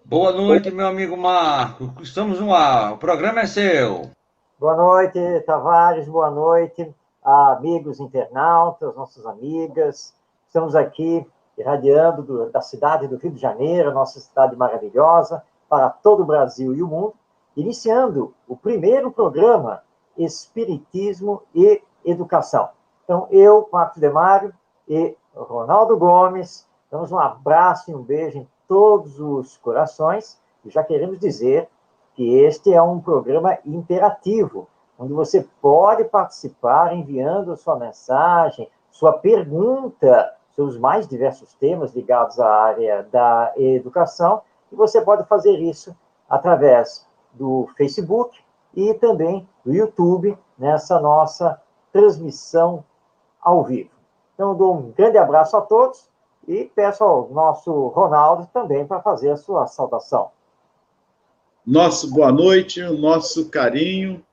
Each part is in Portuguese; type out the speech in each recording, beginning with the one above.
Boa noite, meu amigo Marco. Estamos no ar. O programa é seu. Boa noite, Tavares, boa noite, amigos internautas, nossas amigas. Estamos aqui irradiando da cidade do Rio de Janeiro, nossa cidade maravilhosa, para todo o Brasil e o mundo, iniciando o primeiro programa Espiritismo e Educação. Então, eu, Marcos Demário e Ronaldo Gomes, damos um abraço e um beijo em todos os corações e já queremos dizer que este é um programa interativo, onde você pode participar enviando sua mensagem, sua pergunta sobre os mais diversos temas ligados à área da educação, e você pode fazer isso através do Facebook e também do YouTube, nessa nossa transmissão ao vivo. Então, eu dou um grande abraço a todos e peço ao nosso Ronaldo também para fazer a sua saudação. Nosso boa noite, o nosso carinho.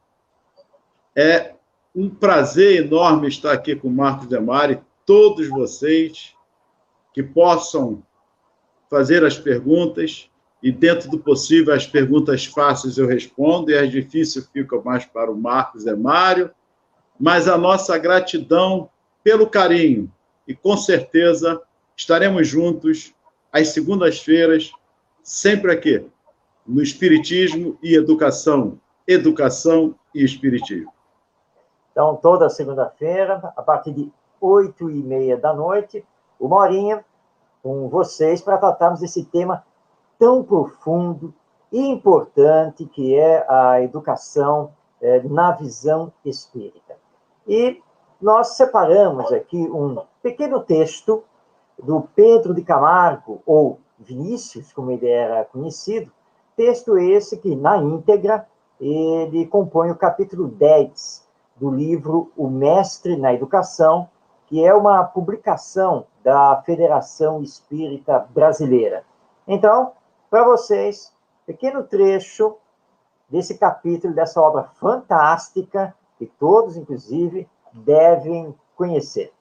É um prazer enorme estar aqui com o Marcos Demário e todos vocês que possam fazer as perguntas e, dentro do possível, as perguntas fáceis eu respondo e as difíceis ficam mais para o Marcos Demário. Mas a nossa gratidão pelo carinho e, com certeza, estaremos juntos às segundas-feiras, sempre aqui, no Espiritismo e Educação. Educação e Espiritismo. Então, toda segunda-feira, a partir de 8h30 da noite, uma horinha com vocês para tratarmos desse tema tão profundo e importante que é a educação na visão espírita. E nós separamos aqui um pequeno texto do Pedro de Camargo, ou Vinícius, como ele era conhecido, texto esse que, na íntegra, ele compõe o capítulo 10 do livro O Mestre na Educação, que é uma publicação da Federação Espírita Brasileira. Então, para vocês, pequeno trecho desse capítulo, dessa obra fantástica, que todos, inclusive, devem conhecer.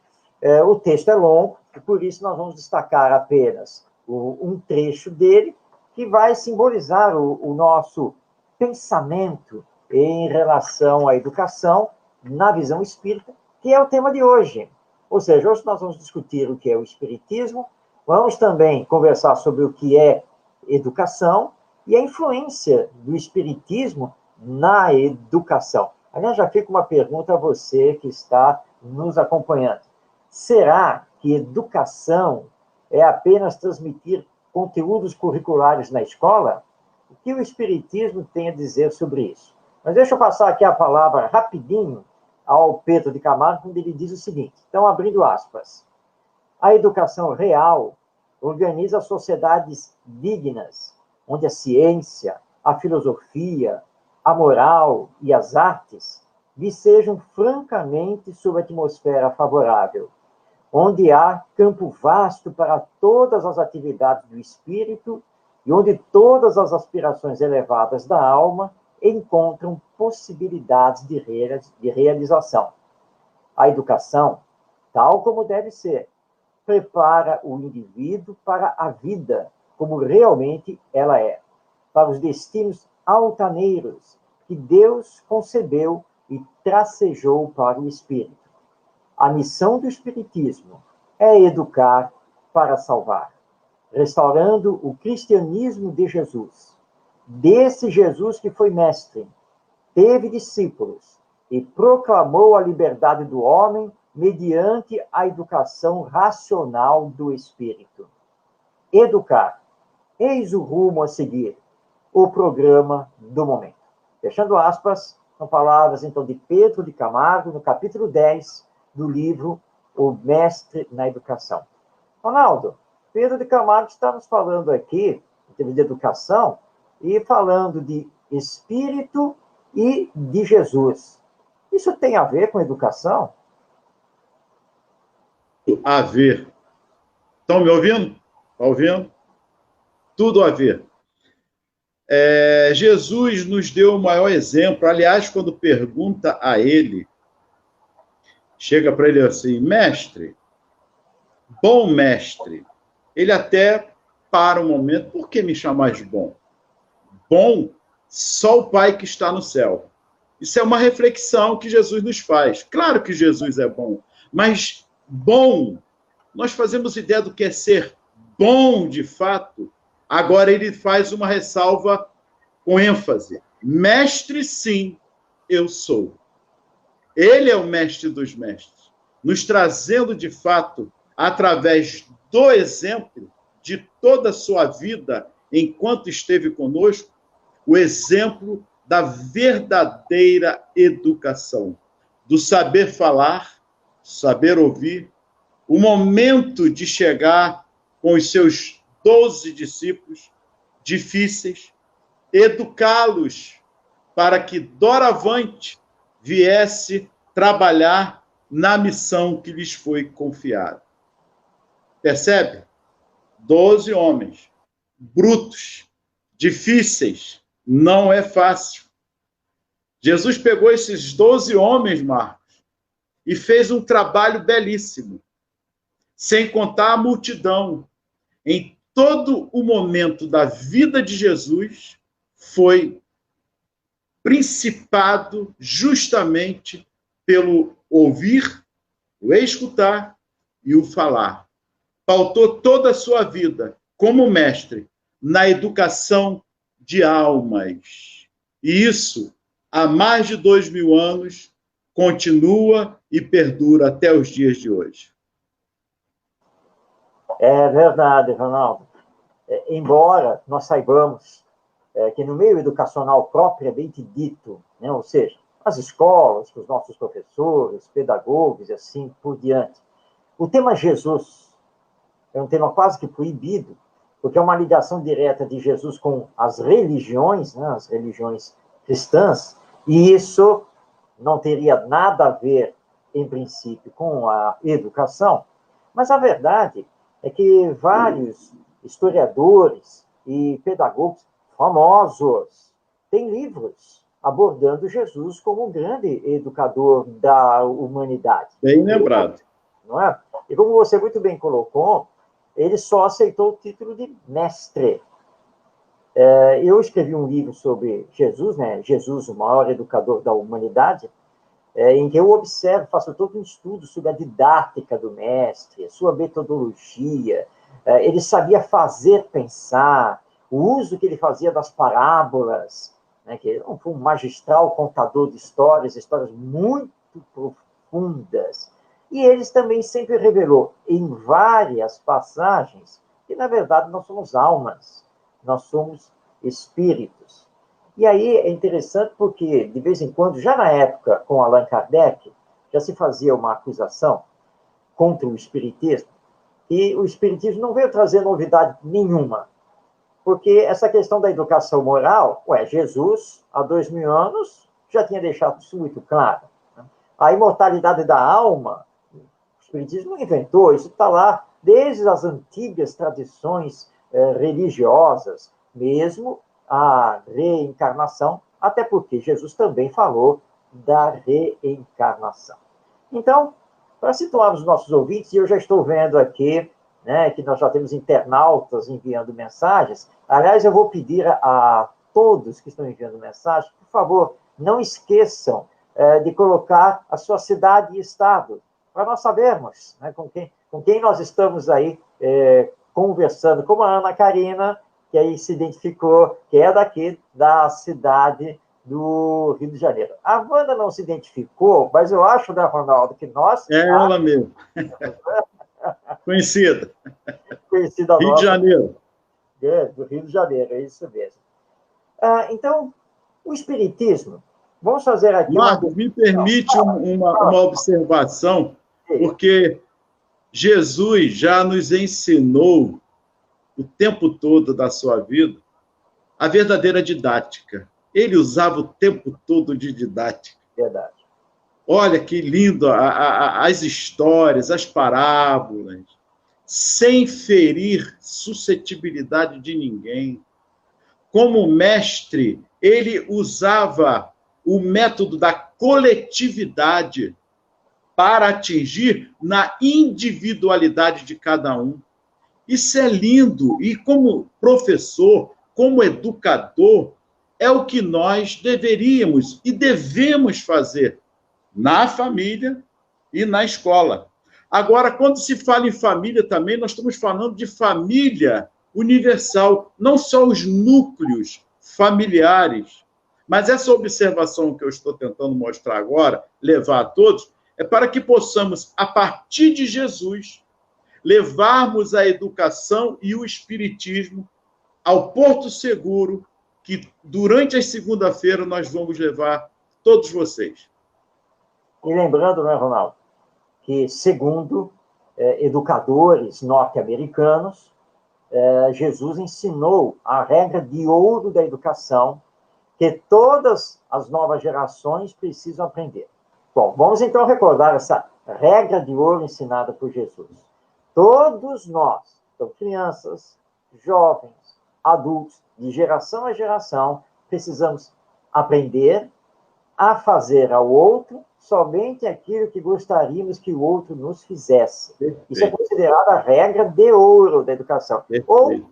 O texto é longo, e por isso nós vamos destacar apenas um trecho dele, que vai simbolizar o nosso pensamento em relação à educação na visão espírita, que é o tema de hoje. Ou seja, hoje nós vamos discutir o que é o espiritismo, vamos também conversar sobre o que é educação e a influência do espiritismo na educação. Aliás, já fica uma pergunta a você que está nos acompanhando. Será que educação é apenas transmitir conteúdos curriculares na escola? O que o espiritismo tem a dizer sobre isso? Mas deixa eu passar aqui a palavra rapidinho ao Pedro de Camargo, quando ele diz o seguinte, então, abrindo aspas, a educação real organiza sociedades dignas, onde a ciência, a filosofia, a moral e as artes vicejam francamente sob a atmosfera favorável, onde há campo vasto para todas as atividades do espírito e onde todas as aspirações elevadas da alma encontram possibilidades de realização. A educação, tal como deve ser, prepara o indivíduo para a vida como realmente ela é, para os destinos altaneiros que Deus concebeu e tracejou para o espírito. A missão do espiritismo é educar para salvar, restaurando o cristianismo de Jesus, desse Jesus que foi mestre, teve discípulos e proclamou a liberdade do homem mediante a educação racional do espírito. Educar, eis o rumo a seguir, o programa do momento. Fechando aspas, são palavras então de Pedro de Camargo, no capítulo 10 do livro O Mestre na Educação. Ronaldo, Pedro de Camargo está nos falando aqui, em termos de educação, e falando de espírito e de Jesus. Isso tem a ver com educação? A ver. Estão me ouvindo? Está ouvindo? Tudo a ver. Jesus nos deu o maior exemplo. Aliás, quando pergunta a ele, chega para ele assim, mestre, bom mestre. Ele até para um momento, por que me chamais bom? Bom, só o Pai que está no céu. Isso é uma reflexão que Jesus nos faz. Claro que Jesus é bom, mas bom, nós fazemos ideia do que é ser bom de fato. Agora ele faz uma ressalva com ênfase. Mestre, sim, eu sou. Ele é o mestre dos mestres, nos trazendo de fato, através do exemplo de toda a sua vida, enquanto esteve conosco, o exemplo da verdadeira educação, do saber falar, saber ouvir, o momento de chegar com os seus 12 discípulos difíceis, educá-los para que doravante viesse trabalhar na missão que lhes foi confiada. Percebe? 12 homens, brutos, difíceis, não é fácil. Jesus pegou esses 12 homens, Marcos, e fez um trabalho belíssimo, sem contar a multidão. Em todo o momento da vida de Jesus, foi principado justamente pelo ouvir, o escutar e o falar. Pautou toda a sua vida como mestre na educação de almas. E isso, há mais de 2000 anos, continua e perdura até os dias de hoje. É verdade, Ronaldo. Embora nós saibamos que no meio educacional propriamente dito, né, ou seja, as escolas, com os nossos professores, pedagogos e assim por diante, o tema Jesus é um tema quase que proibido, porque é uma ligação direta de Jesus com as religiões, né, as religiões cristãs, e isso não teria nada a ver, em princípio, com a educação, mas a verdade é que vários historiadores e pedagogos famosos têm livros abordando Jesus como um grande educador da humanidade. Bem lembrado. Não é? E como você muito bem colocou, ele só aceitou o título de mestre. Eu escrevi um livro sobre Jesus, né? Jesus, o maior educador da humanidade, em que eu observo, faço todo um estudo sobre a didática do mestre, a sua metodologia. Ele sabia fazer pensar, o uso que ele fazia das parábolas, né? Que ele foi um magistral contador de histórias muito profundas. E eles também sempre revelou, em várias passagens, que, na verdade, nós somos almas, nós somos espíritos. E aí é interessante porque, de vez em quando, já na época com Allan Kardec, já se fazia uma acusação contra o espiritismo, e o espiritismo não veio trazer novidade nenhuma, porque essa questão da educação moral, Jesus, há 2000 anos, já tinha deixado isso muito claro. A imortalidade da alma, o espiritismo não inventou, isso está lá desde as antigas tradições religiosas, mesmo a reencarnação, até porque Jesus também falou da reencarnação. Então, para situar os nossos ouvintes, e eu já estou vendo aqui, né, que nós já temos internautas enviando mensagens. Aliás, eu vou pedir a todos que estão enviando mensagens, por favor, não esqueçam de colocar a sua cidade e estado, para nós sabermos, né, com quem nós estamos aí conversando, como a Ana Karina, que aí se identificou, que é daqui da cidade do Rio de Janeiro. A Wanda não se identificou, mas eu acho, né, Ronaldo, que nós... É ela mesmo. Conhecida. Conhecida Rio nossa. De Janeiro. Do Rio de Janeiro, é isso mesmo. Então, o Espiritismo, vamos fazer aqui... Marcos, me permite uma observação, porque Jesus já nos ensinou o tempo todo da sua vida a verdadeira didática. Ele usava o tempo todo de didática. Verdade. Olha que lindo as histórias, as parábolas, sem ferir suscetibilidade de ninguém. Como mestre, ele usava o método da coletividade para atingir na individualidade de cada um. Isso é lindo. E como professor, como educador, é o que nós deveríamos e devemos fazer na família e na escola. Agora, quando se fala em família também, nós estamos falando de família universal, não só os núcleos familiares. Mas essa observação que eu estou tentando mostrar agora, levar a todos, é para que possamos, a partir de Jesus, levarmos a educação e o espiritismo ao porto seguro que, durante a segunda-feira, nós vamos levar todos vocês. E lembrando, né, Ronaldo, que, segundo educadores norte-americanos, Jesus ensinou a regra de ouro da educação que todas as novas gerações precisam aprender. Bom, vamos então recordar essa regra de ouro ensinada por Jesus. Todos nós, então crianças, jovens, adultos, de geração a geração, precisamos aprender a fazer ao outro somente aquilo que gostaríamos que o outro nos fizesse. Perfeito. Isso é considerado a regra de ouro da educação. Perfeito. Ou,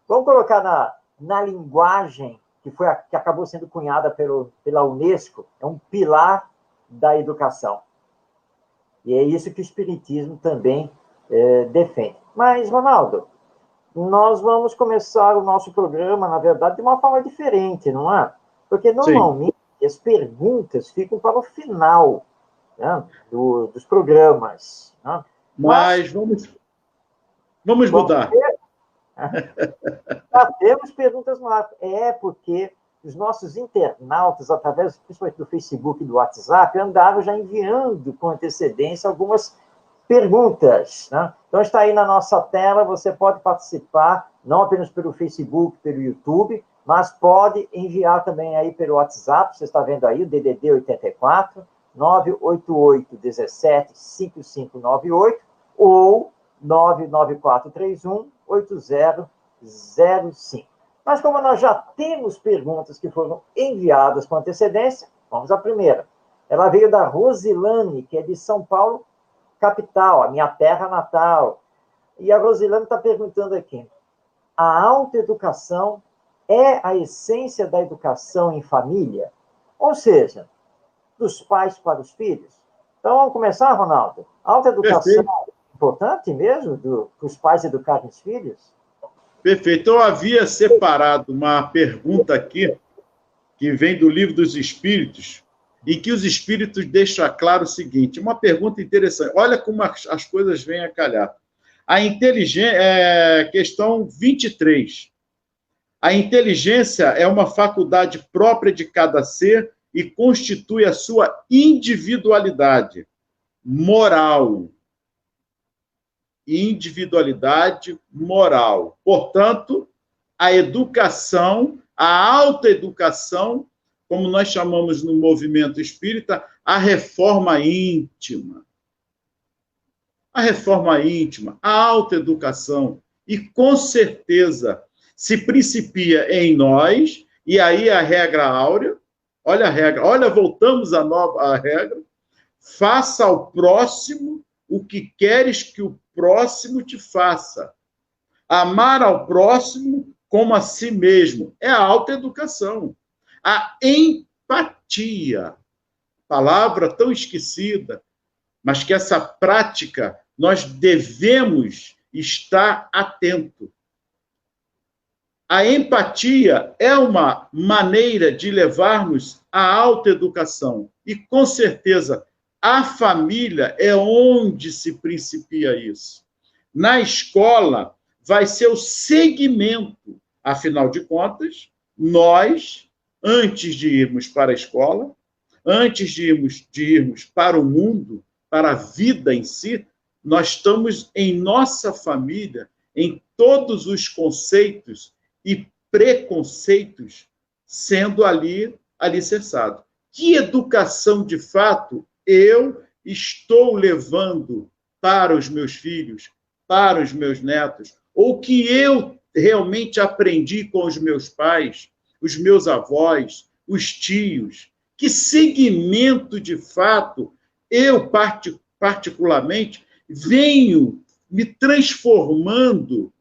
vamos colocar na linguagem que acabou sendo cunhada pela Unesco, é um pilar da educação. E é isso que o Espiritismo também defende. Mas, Ronaldo, nós vamos começar o nosso programa, na verdade, de uma forma diferente, não é? Porque, normalmente, sim, as perguntas ficam para o final, né, dos programas. Né? Mas vamos mudar. Já temos perguntas no ar. Porque os nossos internautas, através principalmente do Facebook e do WhatsApp, andaram já enviando com antecedência algumas perguntas. Né? Então, está aí na nossa tela, você pode participar, não apenas pelo Facebook, pelo YouTube, mas pode enviar também aí pelo WhatsApp, você está vendo aí, o DDD 84 988 17 5598 ou 99431 8005. Mas como nós já temos perguntas que foram enviadas com antecedência, vamos à primeira. Ela veio da Rosilane, que é de São Paulo, capital, a minha terra natal. E a Rosilane está perguntando aqui, a autoeducação é a essência da educação em família? Ou seja, dos pais para os filhos? Então, vamos começar, Ronaldo? A autoeducação é importante mesmo para os pais educarem os filhos? Perfeito. Eu havia separado uma pergunta aqui, que vem do Livro dos Espíritos, em que os Espíritos deixam claro o seguinte, uma pergunta interessante. Olha como as coisas vêm a calhar. A inteligência, questão 23. A inteligência é uma faculdade própria de cada ser e constitui a sua individualidade moral. Individualidade moral. Portanto, a educação, a autoeducação, como nós chamamos no movimento espírita, a reforma íntima. A reforma íntima, a autoeducação. E, com certeza, se principia em nós, e aí a regra áurea, olha a regra, olha, voltamos à regra, faça ao próximo o que queres que o próximo te faça. Amar ao próximo como a si mesmo. É a autoeducação. A empatia, palavra tão esquecida, mas que essa prática nós devemos estar atento. A empatia é uma maneira de levarmos à autoeducação. E, com certeza, a família é onde se principia isso. Na escola, vai ser o segmento. Afinal de contas, nós, antes de irmos para a escola, antes de irmos para o mundo, para a vida em si, nós estamos em nossa família, em todos os conceitos e preconceitos sendo ali alicerçados. Que educação, de fato, eu estou levando para os meus filhos, para os meus netos, ou que eu realmente aprendi com os meus pais, os meus avós, os tios? Que segmento, de fato, eu, particularmente, venho me transformando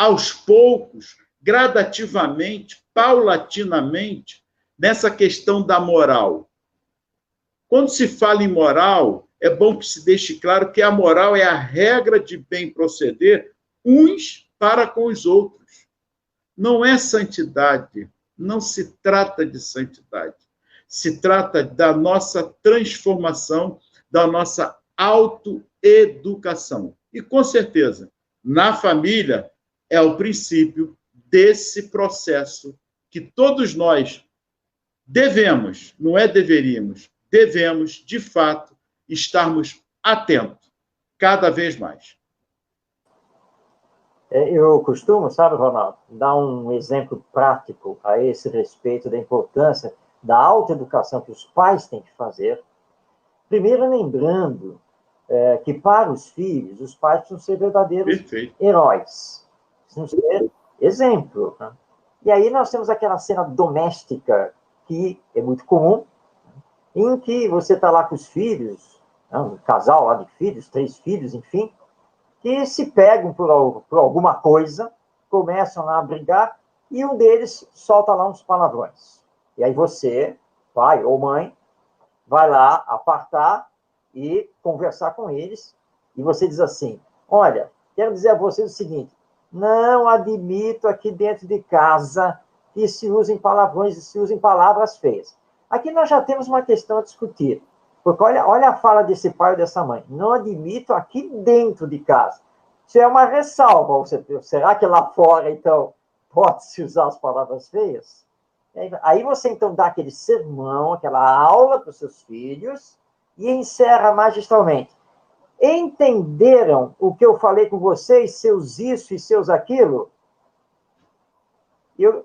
aos poucos, gradativamente, paulatinamente, nessa questão da moral. Quando se fala em moral, é bom que se deixe claro que a moral é a regra de bem proceder uns para com os outros. Não é santidade, não se trata de santidade. Se trata da nossa transformação, da nossa autoeducação. E, com certeza, na família é o princípio desse processo que todos nós devemos, não é deveríamos, devemos, de fato, estarmos atentos, cada vez mais. Eu costumo, sabe, Ronaldo, dar um exemplo prático a esse respeito da importância da autoeducação que os pais têm que fazer. Primeiro, lembrando que, para os filhos, os pais precisam ser verdadeiros heróis, precisam ser exemplo. Né? E aí nós temos aquela cena doméstica, que é muito comum, em que você está lá com os filhos, um casal lá de filhos, 3 filhos, enfim, que se pegam por alguma coisa, começam lá a brigar, e um deles solta lá uns palavrões. E aí você, pai ou mãe, vai lá apartar e conversar com eles, e você diz assim, olha, quero dizer a vocês o seguinte, não admito aqui dentro de casa que se usem palavrões e se usem palavras feias. Aqui nós já temos uma questão a discutir. Porque olha a fala desse pai ou dessa mãe. Não admito aqui dentro de casa. Isso é uma ressalva. Será que lá fora, então, pode-se usar as palavras feias? Aí você, então, dá aquele sermão, aquela aula para os seus filhos e encerra magistralmente. Entenderam o que eu falei com vocês, seus isso e seus aquilo? Eu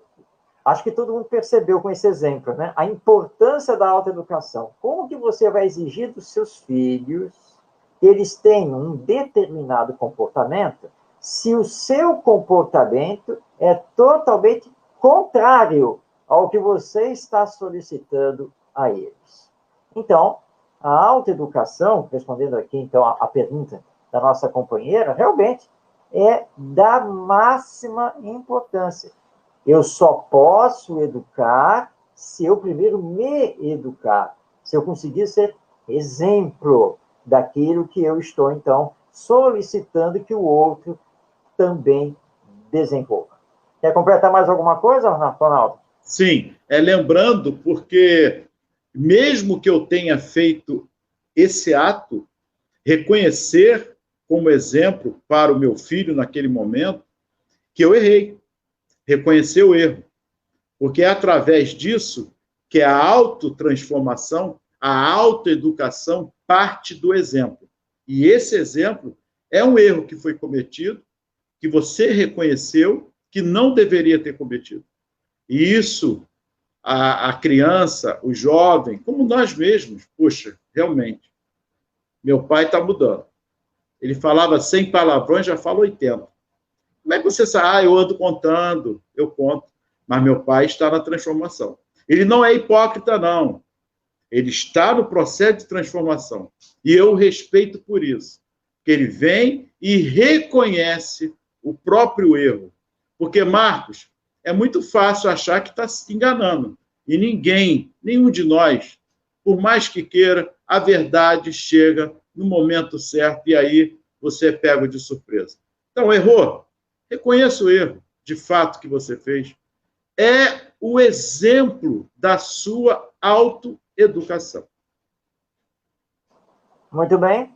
acho que todo mundo percebeu com esse exemplo, né? A importância da autoeducação. Como que você vai exigir dos seus filhos que eles tenham um determinado comportamento se o seu comportamento é totalmente contrário ao que você está solicitando a eles? Então, a autoeducação, respondendo aqui, então, a pergunta da nossa companheira, realmente é da máxima importância. Eu só posso educar se eu primeiro me educar, se eu conseguir ser exemplo daquilo que eu estou, então, solicitando que o outro também desenvolva. Quer completar mais alguma coisa, Ronaldo? Sim, lembrando, porque mesmo que eu tenha feito esse ato, reconhecer como exemplo para o meu filho naquele momento que eu errei. Reconhecer o erro. Porque é através disso que a autotransformação, a autoeducação parte do exemplo. E esse exemplo é um erro que foi cometido, que você reconheceu que não deveria ter cometido. E isso, a criança, o jovem, como nós mesmos, puxa, realmente, meu pai está mudando. Ele falava 100 palavrões, já fala 80. Como é que você sabe? Eu ando contando, eu conto. Mas meu pai está na transformação. Ele não é hipócrita, não. Ele está no processo de transformação. E eu o respeito por isso. Que ele vem e reconhece o próprio erro. Porque, Marcos, é muito fácil achar que está se enganando. E ninguém, nenhum de nós, por mais que queira, a verdade chega no momento certo e aí você é pego de surpresa. Então, errou. Reconheça o erro, de fato, que você fez. É o exemplo da sua autoeducação. Muito bem.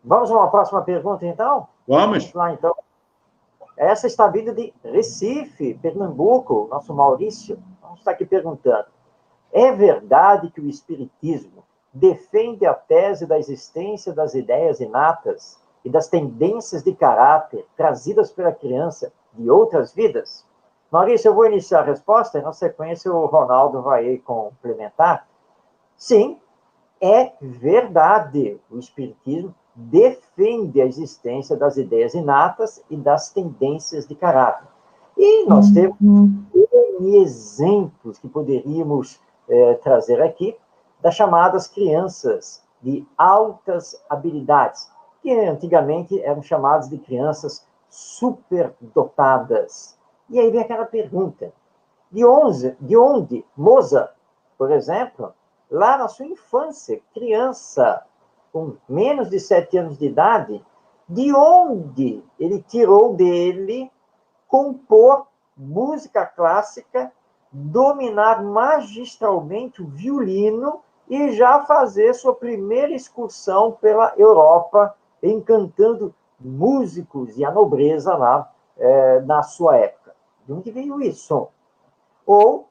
Vamos a uma próxima pergunta, então? Vamos lá, então. Essa está vindo de Recife, Pernambuco, nosso Maurício. Vamos estar aqui perguntando. É verdade que o Espiritismo defende a tese da existência das ideias inatas e das tendências de caráter trazidas pela criança de outras vidas? Maurício, eu vou iniciar a resposta e, na sequência, o Ronaldo vai complementar. Sim, é verdade. O Espiritismo defende a existência das ideias inatas e das tendências de caráter. E nós temos exemplos que poderíamos trazer aqui das chamadas crianças de altas habilidades, que antigamente eram chamadas de crianças superdotadas. E aí vem aquela pergunta, de onde Mozart, por exemplo, lá na sua infância, criança, com menos de 7 anos de idade, de onde ele tirou dele compor música clássica, dominar magistralmente o violino e já fazer sua primeira excursão pela Europa, encantando músicos e a nobreza lá na sua época. De onde veio isso? Ou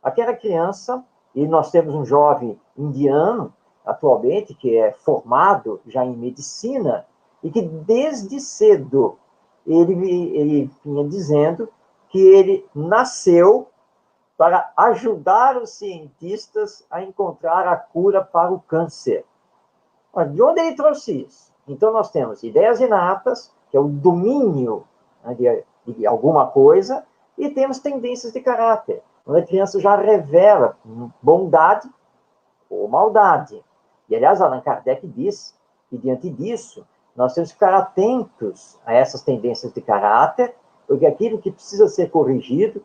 aquela criança, e nós temos um jovem indiano, atualmente, que é formado já em medicina, e que desde cedo ele vinha dizendo que ele nasceu para ajudar os cientistas a encontrar a cura para o câncer. De onde ele trouxe isso? Então, nós temos ideias inatas, que é o domínio, né, de alguma coisa, e temos tendências de caráter, onde a criança já revela bondade ou maldade. E, aliás, Allan Kardec diz que, diante disso, nós temos que ficar atentos a essas tendências de caráter, porque aquilo que precisa ser corrigido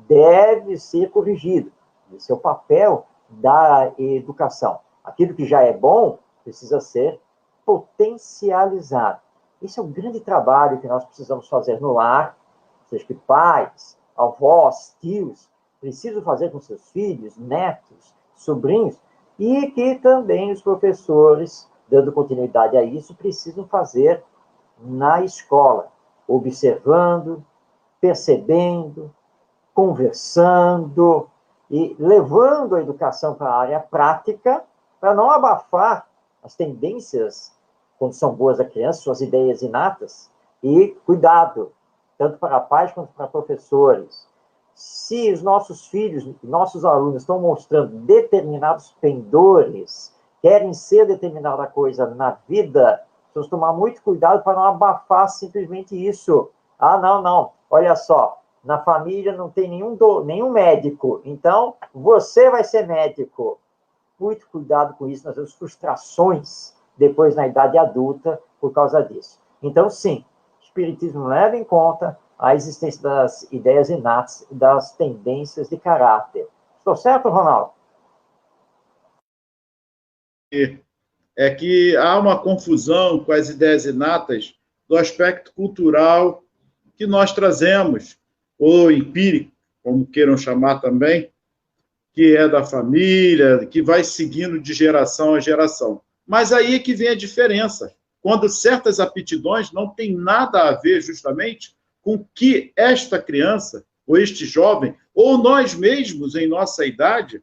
deve ser corrigido. Esse é o papel da educação. Aquilo que já é bom precisa ser potencializado. Esse é o grande trabalho que nós precisamos fazer no lar, ou seja, que pais, avós, tios, precisam fazer com seus filhos, netos, sobrinhos, e que também os professores, dando continuidade a isso, precisam fazer na escola, observando, percebendo, conversando e levando a educação para a área prática, para não abafar as tendências, quando são boas da criança, suas ideias inatas, e cuidado, tanto para pais quanto para professores. Se os nossos filhos, nossos alunos estão mostrando determinados pendores, querem ser determinada coisa na vida, precisamos tomar muito cuidado para não abafar simplesmente isso. Ah, não, olha só, na família não tem nenhum médico, então você vai ser médico. Muito cuidado com isso, nós temos frustrações depois na idade adulta por causa disso. Então, sim, o Espiritismo leva em conta a existência das ideias inatas e das tendências de caráter. Estou certo, Ronaldo? É que há uma confusão com as ideias inatas do aspecto cultural que nós trazemos, ou empírico, como queiram chamar também, que é da família, que vai seguindo de geração a geração. Mas aí é que vem a diferença, quando certas aptidões não têm nada a ver justamente com que esta criança, ou este jovem, ou nós mesmos, em nossa idade,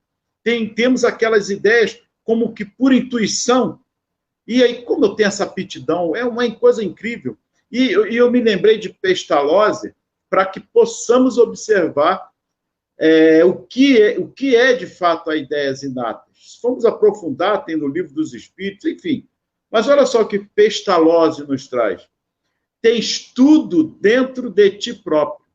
temos aquelas ideias como que por intuição. E aí, como eu tenho essa aptidão, é uma coisa incrível. E eu me lembrei de Pestalozzi para que possamos observar o que é de fato a ideias inatas. Se formos aprofundar, tem no Livro dos Espíritos, enfim. Mas olha só o que Pestalozzi nos traz. Tens tudo dentro de ti próprio.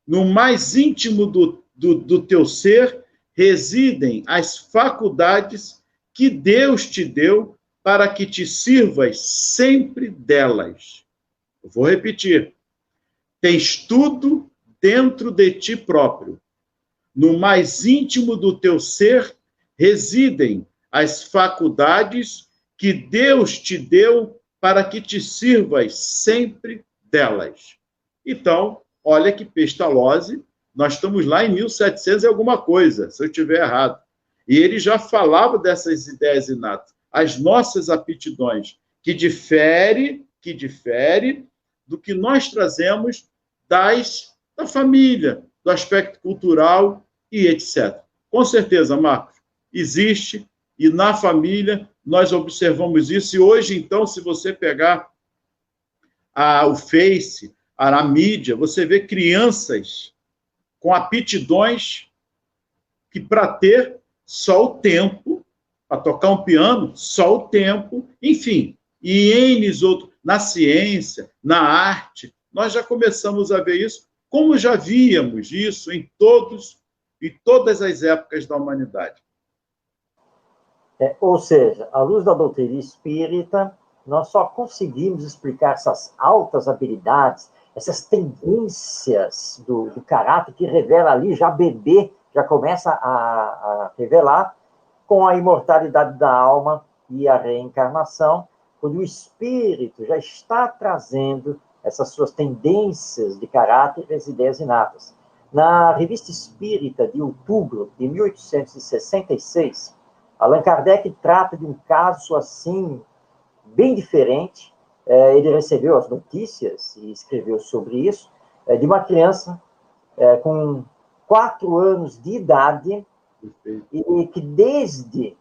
No mais íntimo do teu ser residem as faculdades que Deus te deu para que te sirvas sempre delas. Eu vou repetir. Tens tudo dentro de ti próprio. No mais íntimo do teu ser residem as faculdades que Deus te deu para que te sirvas sempre delas. Então, olha que Pestalozzi, nós estamos lá em 1700 e alguma coisa, se eu estiver errado. E ele já falava dessas ideias inatas, as nossas aptidões, que difere do que nós trazemos da família, do aspecto cultural e etc. Com certeza, Marcos, existe, e na família nós observamos isso, e hoje, então, se você pegar o Face, a mídia, você vê crianças com aptidões que, para ter só o tempo, para tocar um piano, só o tempo, enfim, e N outros, na ciência, na arte, nós já começamos a ver isso, como já víamos isso em todas as épocas da humanidade. Ou seja, à luz da doutrina espírita, nós só conseguimos explicar essas altas habilidades, essas tendências do caráter que revela ali, já bebê, já começa a revelar, com a imortalidade da alma e a reencarnação, quando o espírito já está trazendo essas suas tendências de caráter e as ideias inatas. Na Revista Espírita, de outubro de 1866, Allan Kardec trata de um caso assim, bem diferente. Ele recebeu as notícias e escreveu sobre isso, de uma criança com 4 anos de idade, e que desde,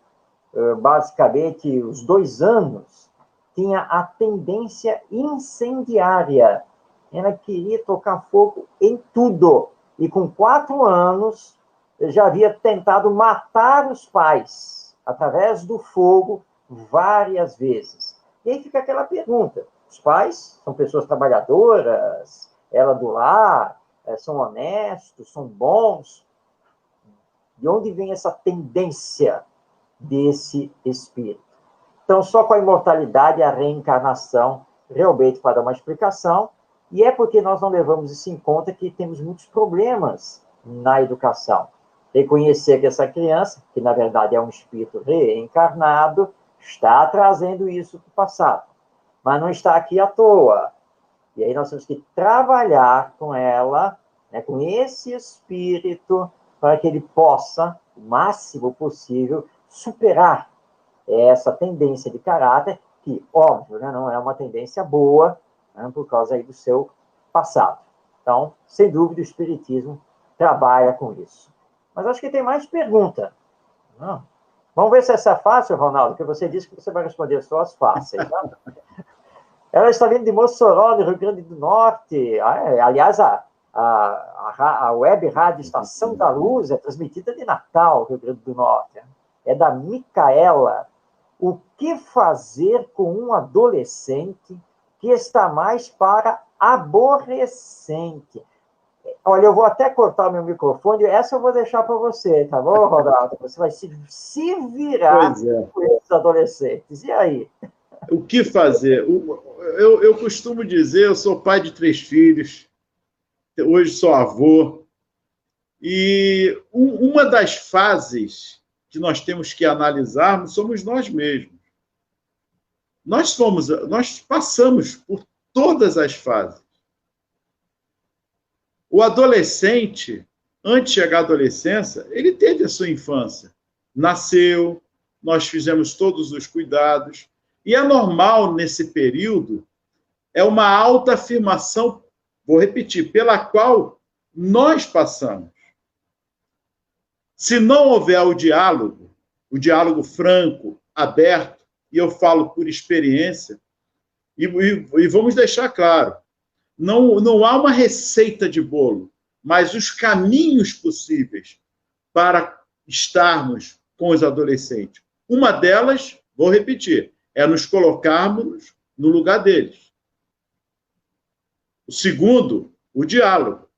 basicamente, os 2 anos, tinha a tendência incendiária. Ela queria tocar fogo em tudo. E com 4 anos, já havia tentado matar os pais, através do fogo, várias vezes. E aí fica aquela pergunta: os pais são pessoas trabalhadoras, ela do lar, são honestos, são bons? De onde vem essa tendência desse espírito? Então, só com a imortalidade e a reencarnação, realmente, para dar uma explicação, e é porque nós não levamos isso em conta que temos muitos problemas na educação. Reconhecer que essa criança, que na verdade é um espírito reencarnado, está trazendo isso do passado, mas não está aqui à toa. E aí nós temos que trabalhar com ela, né, com esse espírito, para que ele possa, o máximo possível, superar essa tendência de caráter, que, óbvio, né, não é uma tendência boa, né, por causa aí do seu passado. Então, sem dúvida, o Espiritismo trabalha com isso. Mas acho que tem mais pergunta. Não. Vamos ver se essa é fácil, Ronaldo, porque você disse que você vai responder só as fáceis. Né? Ela está vindo de Mossoró, no Rio Grande do Norte. Aliás, a web rádio Estação da Luz é transmitida de Natal, Rio Grande do Norte. É da Micaela. O que fazer com um adolescente que está mais para aborrecente? Olha, eu vou até cortar meu microfone, essa eu vou deixar para você, tá bom, Ronaldo? Você vai se virar com esses adolescentes. E aí? O que fazer? Eu costumo dizer, eu sou pai de 3 filhos, hoje sou avô, e uma das fases que nós temos que analisar somos nós mesmos. Nós passamos por todas as fases. O adolescente, antes de chegar à adolescência, ele teve a sua infância. Nasceu, nós fizemos todos os cuidados, e é normal, nesse período, é uma autoafirmação, vou repetir, pela qual nós passamos. Se não houver o diálogo franco, aberto, e eu falo por experiência, e vamos deixar claro, não há uma receita de bolo, mas os caminhos possíveis para estarmos com os adolescentes. Uma delas, vou repetir, é nos colocarmos no lugar deles. O segundo, o diálogo.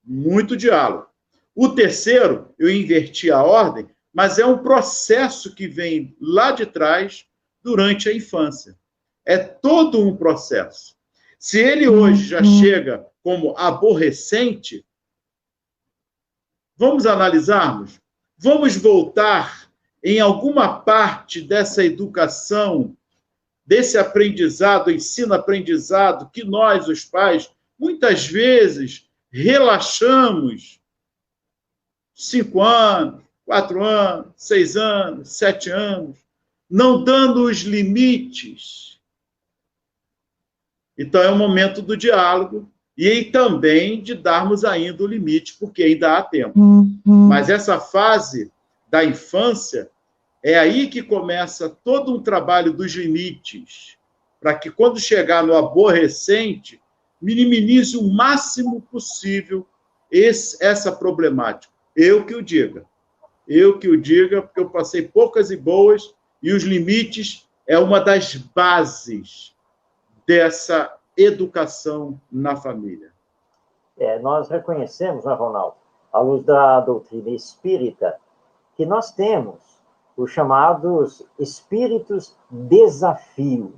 Muito diálogo. O terceiro, eu inverti a ordem, mas é um processo que vem lá de trás durante a infância. É todo um processo. Se ele hoje já chega como aborrecente, vamos analisarmos? Vamos voltar em alguma parte dessa educação, desse aprendizado, ensino-aprendizado, que nós, os pais, muitas vezes relaxamos 5 anos, 4 anos, 6 anos, 7 anos, não dando os limites. Então, é o momento do diálogo e também de darmos ainda o limite, porque ainda há tempo. Mas essa fase da infância, é aí que começa todo um trabalho dos limites, para que, quando chegar no aborrecente, minimize o máximo possível essa problemática. Eu que o diga, porque eu passei poucas e boas, e os limites é uma das bases dessa educação na família. Nós reconhecemos, né, Ronaldo, à luz da doutrina espírita, que nós temos os chamados espíritos desafio.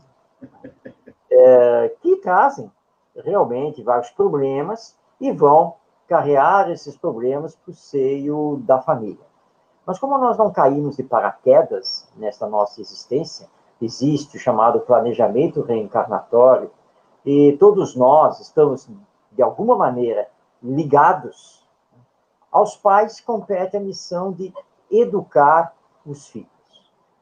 que trazem realmente vários problemas e vão carregar esses problemas para o seio da família. Mas como nós não caímos de paraquedas nessa nossa existência, existe o chamado planejamento reencarnatório, e todos nós estamos, de alguma maneira, ligados. Aos pais compete a missão de educar os filhos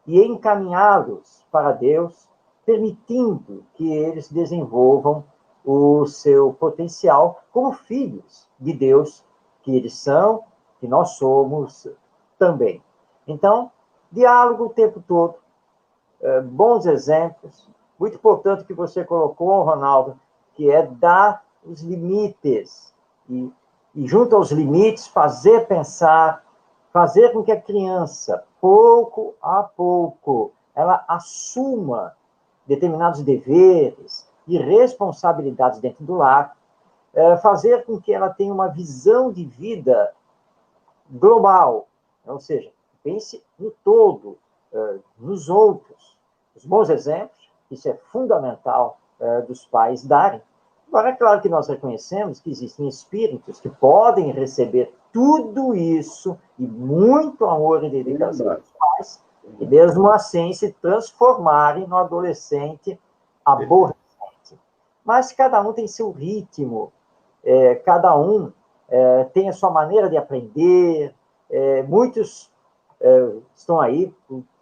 e encaminhá-los para Deus, permitindo que eles desenvolvam o seu potencial como filhos de Deus, que eles são, que nós somos também. Então, diálogo o tempo todo, bons exemplos. Muito importante que você colocou, Ronaldo, que é dar os limites e junto aos limites, fazer pensar, fazer com que a criança, pouco a pouco, ela assuma determinados deveres e responsabilidades dentro do lar, fazer com que ela tenha uma visão de vida global, ou seja, pense no todo, nos outros. Os bons exemplos, isso é fundamental dos pais darem. Agora, é claro que nós reconhecemos que existem espíritos que podem receber tudo isso e muito amor e dedicação dos pais, e mesmo assim se transformarem no adolescente aborrecente. Mas cada um tem seu ritmo, cada um tem a sua maneira de aprender, muitos estão aí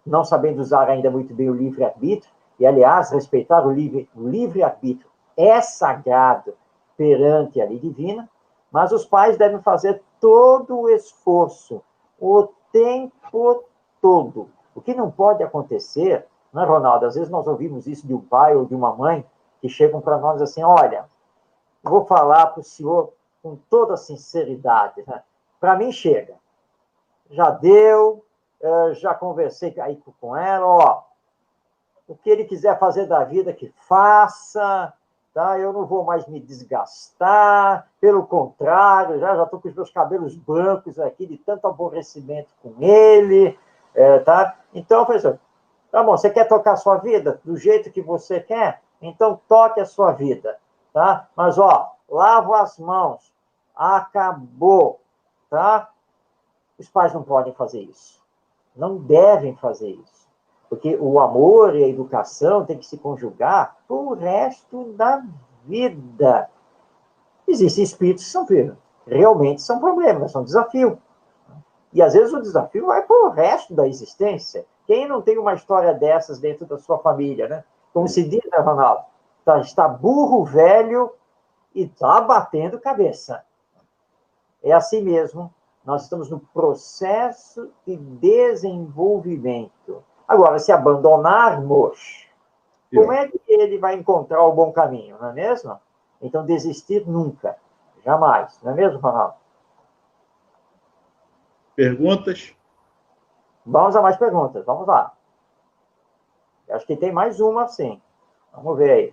não sabendo usar ainda muito bem o livre-arbítrio, e, aliás, respeitar o livre-arbítrio é sagrado perante a lei divina, mas os pais devem fazer todo o esforço, o tempo todo. O que não pode acontecer, né, Ronaldo? Às vezes nós ouvimos isso de um pai ou de uma mãe que chegam para nós assim, olha, vou falar para o senhor com toda a sinceridade, né? Para mim chega. Já deu, já conversei aí com ela, ó, o que ele quiser fazer da vida, que faça, tá? Eu não vou mais me desgastar, pelo contrário, já estou com os meus cabelos brancos aqui, de tanto aborrecimento com ele, tá? Então, professor, tá bom, você quer tocar a sua vida do jeito que você quer? Então, toque a sua vida, tá? Mas, ó, lava as mãos, acabou, tá? Os pais não podem fazer isso, não devem fazer isso. Porque o amor e a educação têm que se conjugar pro resto da vida. Existem espíritos que são realmente são problemas, são desafio. E às vezes o desafio vai para o resto da existência. Quem não tem uma história dessas dentro da sua família, né? Como se diz, né, Ronaldo? Está burro velho e está batendo cabeça. É assim mesmo. Nós estamos no processo de desenvolvimento. Agora, se abandonarmos, como é que ele vai encontrar o bom caminho, não é mesmo? Então, desistir nunca, jamais, não é mesmo, Ronaldo? Perguntas? Vamos a mais perguntas, vamos lá. Acho que tem mais uma, sim. Vamos ver aí.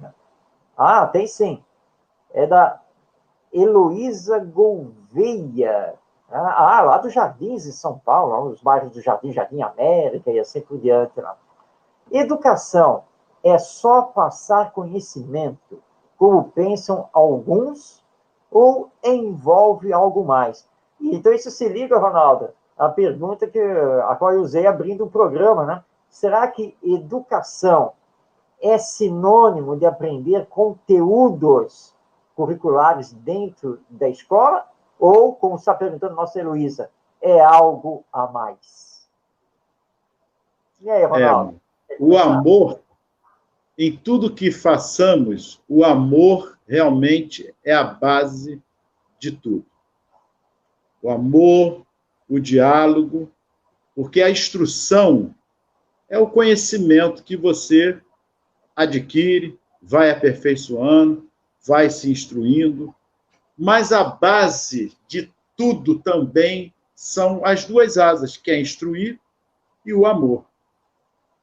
Ah, tem sim. É da Heloísa Gouveia. Lá dos Jardins, em São Paulo, lá nos bairros do Jardim, Jardim América e assim por diante. Lá. Educação é só passar conhecimento, como pensam alguns, ou envolve algo mais? Então, isso se liga, Ronaldo, à pergunta a qual eu usei abrindo o programa, né? Será que educação é sinônimo de aprender conteúdos curriculares dentro da escola? Ou, como está perguntando nossa Heloísa, é algo a mais? E aí, Ronaldo? O amor, em tudo que façamos, o amor realmente é a base de tudo. O amor, o diálogo, porque a instrução é o conhecimento que você adquire, vai aperfeiçoando, vai se instruindo, mas a base de tudo também são as duas asas, que é instruir e o amor.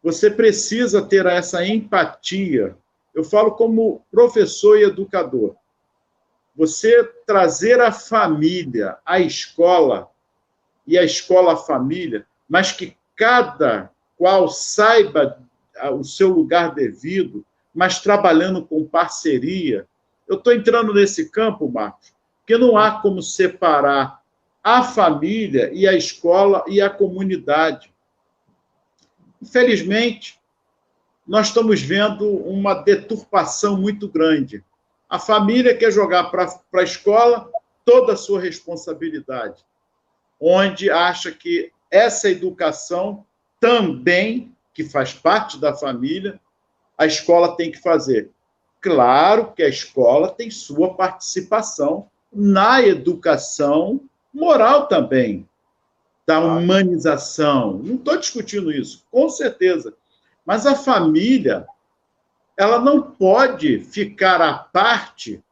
Você precisa ter essa empatia. Eu falo como professor e educador. Você trazer a família, a escola, e a escola a família, mas que cada qual saiba o seu lugar devido, mas trabalhando com parceria. Eu estou entrando nesse campo, Marcos, porque não há como separar a família e a escola e a comunidade. Infelizmente, nós estamos vendo uma deturpação muito grande. A família quer jogar para a escola toda a sua responsabilidade, onde acha que essa educação também, que faz parte da família, a escola tem que fazer. Claro que a escola tem sua participação na educação moral também, da humanização. Não estou discutindo isso, com certeza. Mas a família, ela não pode ficar à parte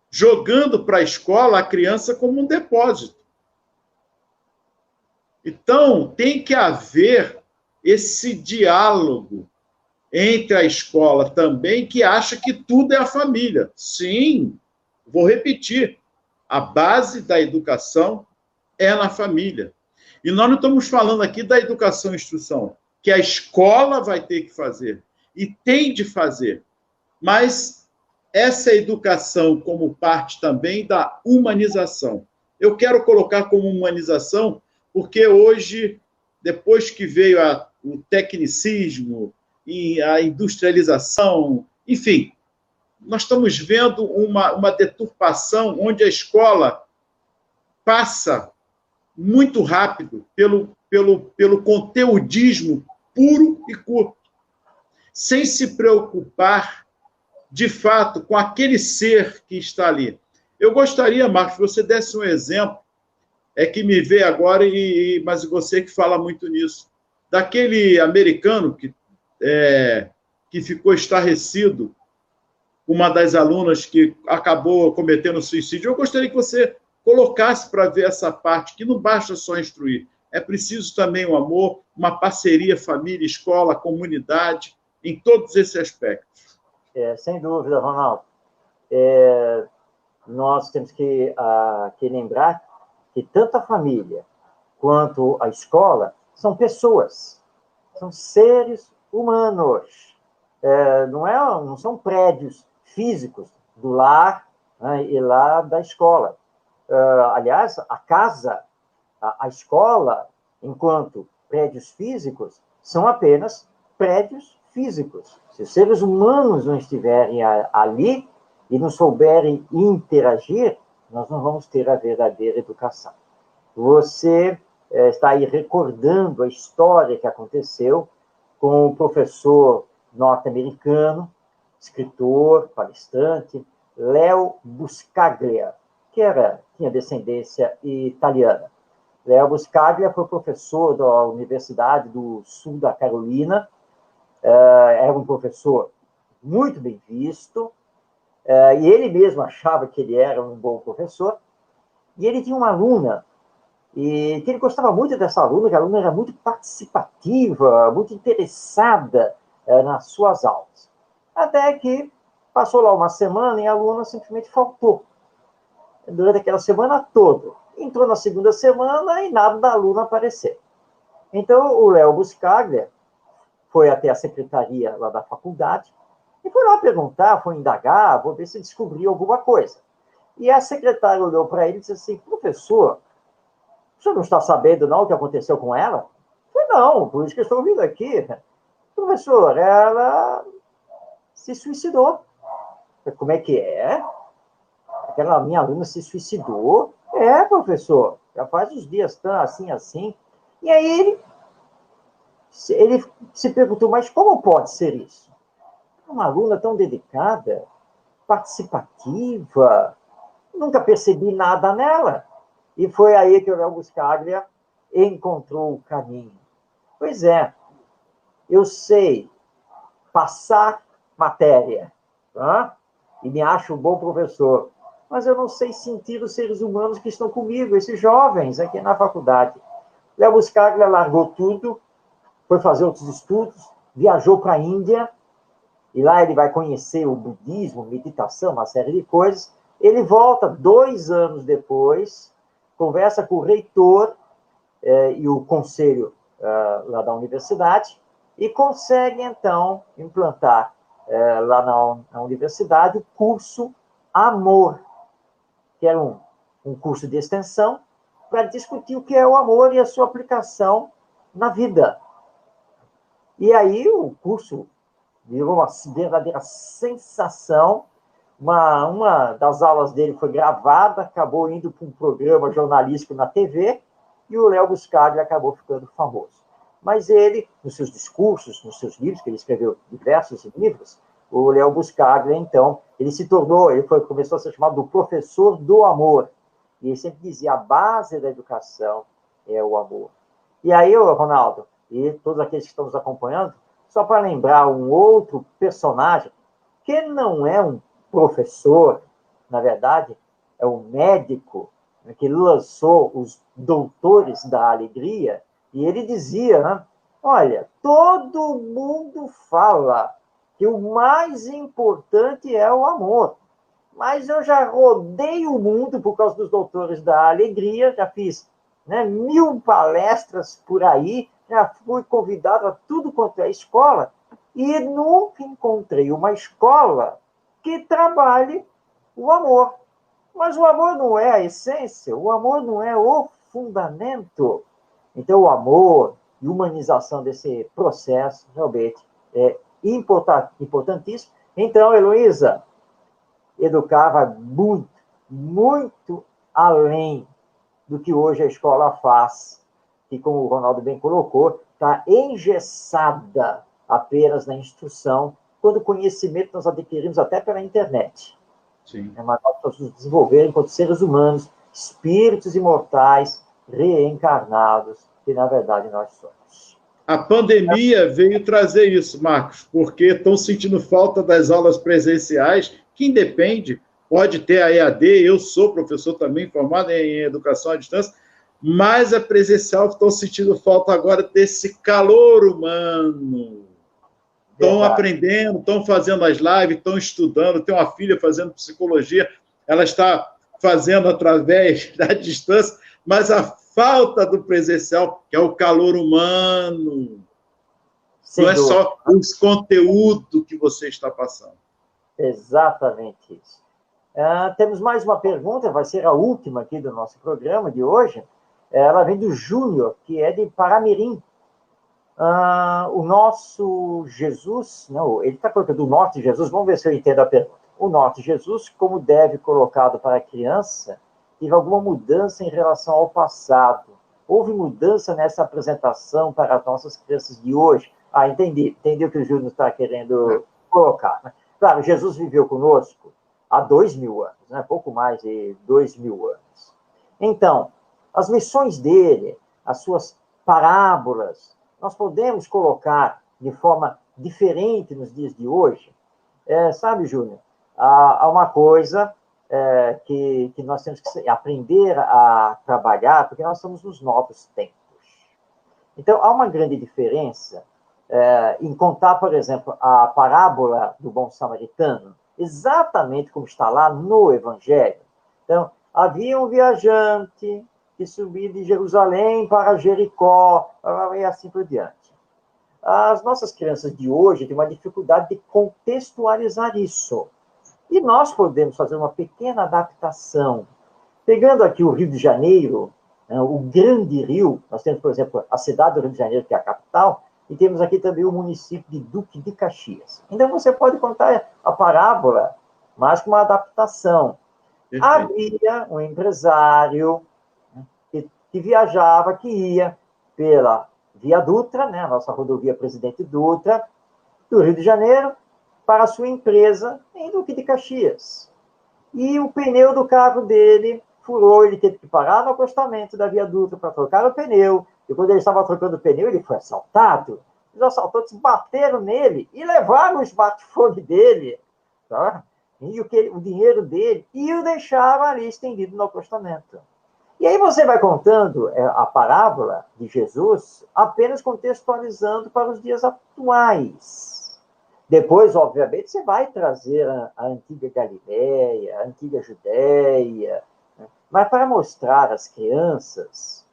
jogando para a escola a criança como um depósito. Então, tem que haver esse diálogo entre a escola também, que acha que tudo é a família. Sim, vou repetir, a base da educação é na família. E nós não estamos falando aqui da educação e instrução, que a escola vai ter que fazer, e tem de fazer. Mas essa educação como parte também da humanização. Eu quero colocar como humanização, porque hoje, depois que veio o tecnicismo e a industrialização, enfim, nós estamos vendo uma deturpação onde a escola passa muito rápido pelo conteudismo puro e curto, sem se preocupar, de fato, com aquele ser que está ali. Eu gostaria, Marcos, que você desse um exemplo, que me vê agora, mas você que fala muito nisso, daquele americano que ficou estarrecido, uma das alunas que acabou cometendo suicídio. Eu gostaria que você colocasse para ver essa parte, que não basta só instruir, é preciso também o amor, uma parceria família, escola, comunidade, em todos esses aspectos. Sem dúvida, Ronaldo. Nós temos que lembrar que tanto a família quanto a escola são pessoas, são seres humanos. Não são prédios físicos do lar, né, e lá da escola. Aliás, a casa, a escola, enquanto prédios físicos, são apenas prédios físicos. Se os seres humanos não estiverem ali e não souberem interagir, nós não vamos ter a verdadeira educação. Você está aí recordando a história que aconteceu com o professor norte-americano, escritor, palestrante, Leo Buscaglia, que tinha descendência italiana. Leo Buscaglia foi professor da Universidade do Sul da Carolina, era um professor muito bem visto, e ele mesmo achava que ele era um bom professor, e ele tinha uma aluna, e que ele gostava muito dessa aluna, que a aluna era muito participativa, muito interessada nas suas aulas. Até que passou lá uma semana e a aluna simplesmente faltou. Durante aquela semana toda. Entrou na segunda semana e nada da aluna apareceu. Então, o Leo Buscaglia foi até a secretaria lá da faculdade e foi lá perguntar, foi indagar, vou ver se descobriu alguma coisa. E a secretária olhou para ele e disse assim: professor, o senhor não está sabendo não o que aconteceu com ela? Eu falei: não, por isso que eu estou vindo aqui. Professor, ela se suicidou. Como é que é? Aquela minha aluna se suicidou? Professor, já faz uns dias tão assim. E aí ele se perguntou: mas como pode ser isso? Uma aluna tão dedicada, participativa, nunca percebi nada nela. E foi aí que o Leo Buscaglia encontrou o caminho. Pois é, eu sei passar matéria, tá? E me acho um bom professor, mas eu não sei sentir os seres humanos que estão comigo, esses jovens aqui na faculdade. Leo Buscaglia largou tudo, foi fazer outros estudos, viajou para a Índia, e lá ele vai conhecer o budismo, meditação, uma série de coisas. Ele volta 2 anos depois, conversa com o reitor e o conselho lá da universidade, e consegue, então, implantar lá na universidade, o curso Amor, que era um curso de extensão para discutir o que é o amor e a sua aplicação na vida. E aí o curso virou uma verdadeira sensação. Uma das aulas dele foi gravada, acabou indo para um programa jornalístico na TV, e o Léo Buscaglia acabou ficando famoso. Mas ele, nos seus discursos, nos seus livros, que ele escreveu diversos livros, o Léo Buscaglia, então, ele começou a ser chamado do professor do amor. E ele sempre dizia, a base da educação é o amor. E aí, Ronaldo, e todos aqueles que estão nos acompanhando, só para lembrar um outro personagem, que não é um professor, na verdade, é um médico, né, que lançou os Doutores da Alegria, e ele dizia, né, olha, todo mundo fala que o mais importante é o amor, mas eu já rodei o mundo por causa dos Doutores da Alegria, já fiz, né, 1000 palestras por aí, já fui convidado a tudo quanto é escola, e nunca encontrei uma escola que trabalhe o amor. Mas o amor não é a essência, o amor não é o fundamento. Então, o amor e humanização desse processo realmente é importantíssimo. Então, Heloísa educava muito, muito além do que hoje a escola faz, que, como o Ronaldo bem colocou, está engessada apenas na instrução, quando o conhecimento nós adquirimos até pela internet. Sim. Mas nós precisamos nos desenvolver enquanto seres humanos, espíritos imortais, reencarnados, que na verdade nós somos. A pandemia veio trazer isso, Marcos, porque estão sentindo falta das aulas presenciais, que independe, pode ter a EAD, eu sou professor também, formado em educação à distância, mas a presencial estão sentindo falta agora desse calor humano. Estão aprendendo, estão fazendo as lives, estão estudando. Tem uma filha fazendo psicologia, ela está fazendo através da distância, mas a falta do presencial, que é o calor humano, não é só os conteúdos que você está passando. Exatamente isso. Temos mais uma pergunta, vai ser a última aqui do nosso programa de hoje. Ela vem do Júnior, que é de Paramirim. O nosso Jesus, não, ele está colocando o Norte Jesus, vamos ver se eu entendo a pergunta. O Norte Jesus, como deve colocado para a criança, teve alguma mudança em relação ao passado? Houve mudança nessa apresentação para as nossas crianças de hoje? Entendi o que o Júnior está querendo colocar. Né? Claro, Jesus viveu conosco há 2000 anos, né? Pouco mais de 2000 anos. Então, as lições dele, as suas parábolas, nós podemos colocar de forma diferente nos dias de hoje. Sabe, Júnior, há uma coisa que nós temos que aprender a trabalhar, porque nós estamos nos novos tempos. Então, há uma grande diferença em contar, por exemplo, a parábola do bom samaritano, exatamente como está lá no Evangelho. Então, havia um viajante que subia de Jerusalém para Jericó, e assim por diante. As nossas crianças de hoje têm uma dificuldade de contextualizar isso. E nós podemos fazer uma pequena adaptação. Pegando aqui o Rio de Janeiro, o grande rio, nós temos, por exemplo, a cidade do Rio de Janeiro, que é a capital, e temos aqui também o município de Duque de Caxias. Então, você pode contar a parábola, mas com uma adaptação. Havia um empresário que viajava, que ia pela Via Dutra, né, a nossa rodovia Presidente Dutra, do Rio de Janeiro, para a sua empresa em Duque de Caxias. E o pneu do carro dele furou, ele teve que parar no acostamento da Via Dutra para trocar o pneu, e quando ele estava trocando o pneu, ele foi assaltado. Os assaltantes bateram nele e levaram o smartphone dele, tá? E o dinheiro dele, e o deixaram ali estendido no acostamento. E aí você vai contando a parábola de Jesus apenas contextualizando para os dias atuais. Depois, obviamente, você vai trazer a antiga Galileia, a antiga Judéia, né? Mas para mostrar às crianças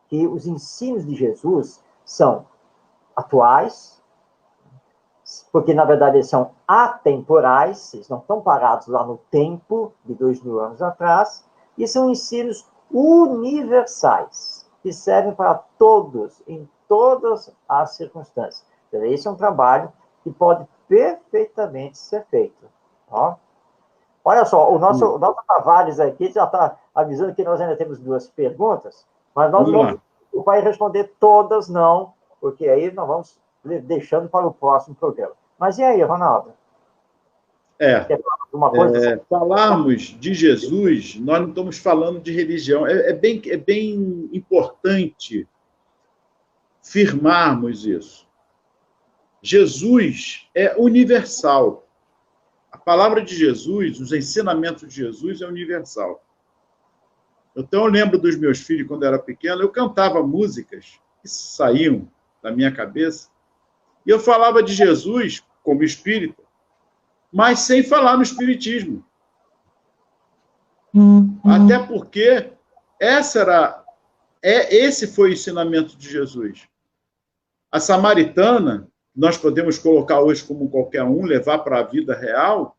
que os ensinos de Jesus são atuais, porque, na verdade, eles são atemporais, eles não estão parados lá no tempo de 2000 anos atrás, e são ensinos universais, que servem para todos, em todas as circunstâncias. Então, esse é um trabalho que pode perfeitamente ser feito. Ó. Olha só, o nosso Tavares aqui já está avisando que nós ainda temos 2 perguntas, mas nós vamos vai responder todas não, porque aí nós vamos deixando para o próximo programa. Mas e aí, Ronaldo? Quer falar alguma coisa? Falarmos de Jesus, nós não estamos falando de religião. É bem importante firmarmos isso. Jesus é universal. A palavra de Jesus, os ensinamentos de Jesus é universal. Então, eu lembro dos meus filhos, quando eu era pequeno, eu cantava músicas que saíam da minha cabeça, e eu falava de Jesus como espírita, mas sem falar no espiritismo. Até porque esse foi o ensinamento de Jesus. A samaritana, nós podemos colocar hoje como qualquer um, levar para a vida real,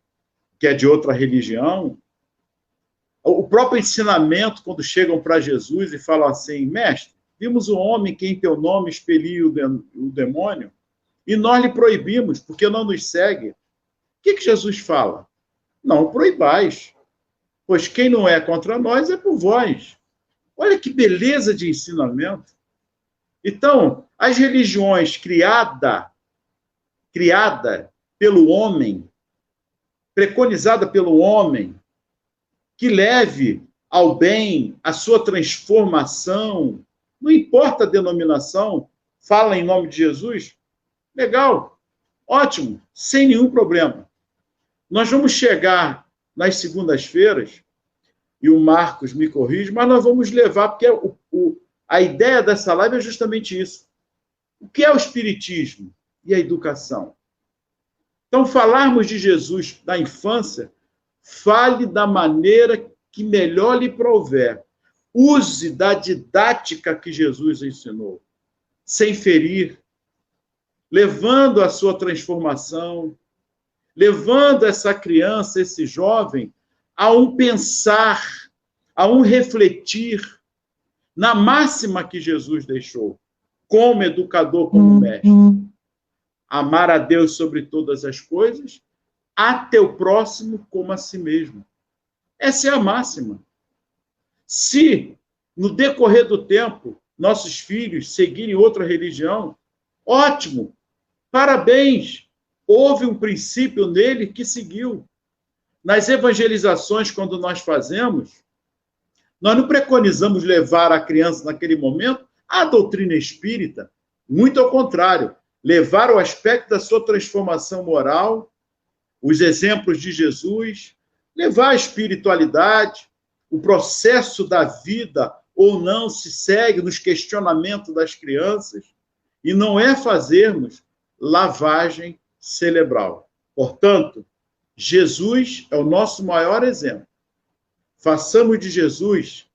que é de outra religião. O próprio ensinamento, quando chegam para Jesus e falam assim, mestre, vimos um homem que em teu nome expeliu o demônio, e nós lhe proibimos, porque não nos segue. O que Jesus fala? Não proibais, pois quem não é contra nós é por vós. Olha que beleza de ensinamento. Então, as religiões criada pelo homem, preconizada pelo homem, que leve ao bem a sua transformação, não importa a denominação, fala em nome de Jesus, legal, ótimo, sem nenhum problema. Nós vamos chegar nas segundas-feiras, e o Marcos me corrige, mas nós vamos levar, porque a ideia dessa live é justamente isso. O que é o espiritismo e a educação? Então, falarmos de Jesus da infância, fale da maneira que melhor lhe prouver. Use da didática que Jesus ensinou, sem ferir, levando a sua transformação, levando essa criança, esse jovem, a um pensar, a um refletir na máxima que Jesus deixou, como educador, como mestre. Amar a Deus sobre todas as coisas, a teu próximo como a si mesmo. Essa é a máxima. Se, no decorrer do tempo, nossos filhos seguirem outra religião, ótimo, parabéns, houve um princípio nele que seguiu. Nas evangelizações, quando nós fazemos, nós não preconizamos levar a criança, naquele momento, à doutrina espírita, muito ao contrário, levar o aspecto da sua transformação moral, os exemplos de Jesus, levar a espiritualidade, o processo da vida ou não se segue nos questionamentos das crianças, e não é fazermos lavagem cerebral. Portanto, Jesus é o nosso maior exemplo. Façamos de Jesus